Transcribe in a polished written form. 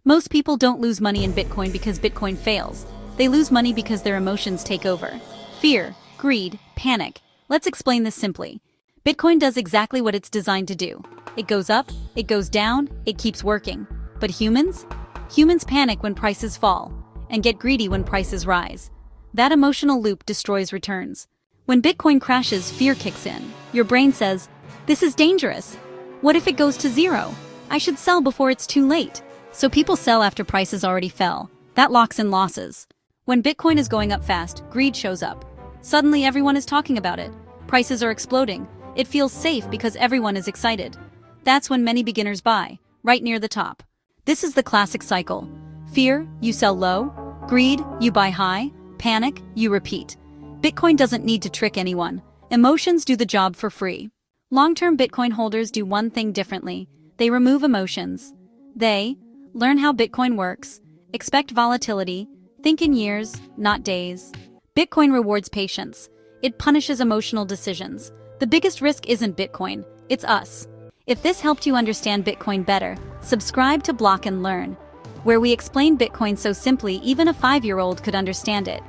Most people don't lose money in Bitcoin because Bitcoin fails. They lose money because their emotions take over. Fear, greed, panic. Let's explain this simply. Bitcoin does exactly what it's designed to do. It goes up, it goes down, it keeps working. But humans? Humans panic when prices fall and get greedy when prices rise. That emotional loop destroys returns. When Bitcoin crashes, fear kicks in. Your brain says, "This is dangerous. What if it goes to zero? I should sell before it's too late." So people sell after prices already fell. That locks in losses. When Bitcoin is going up fast, greed shows up. Suddenly everyone is talking about it. Prices are exploding. It feels safe because everyone is excited. That's when many beginners buy, right near the top. This is the classic cycle. Fear, you sell low. Greed, you buy high. Panic, you repeat. Bitcoin doesn't need to trick anyone. Emotions do the job for free. Long-term Bitcoin holders do one thing differently. They remove emotions. They learn how Bitcoin works, expect volatility, think in years, not days. Bitcoin rewards patience. It punishes emotional decisions. The biggest risk isn't Bitcoin, it's us. If this helped you understand Bitcoin better, subscribe to Block and Learn, where we explain Bitcoin so simply even a 5-year-old could understand it.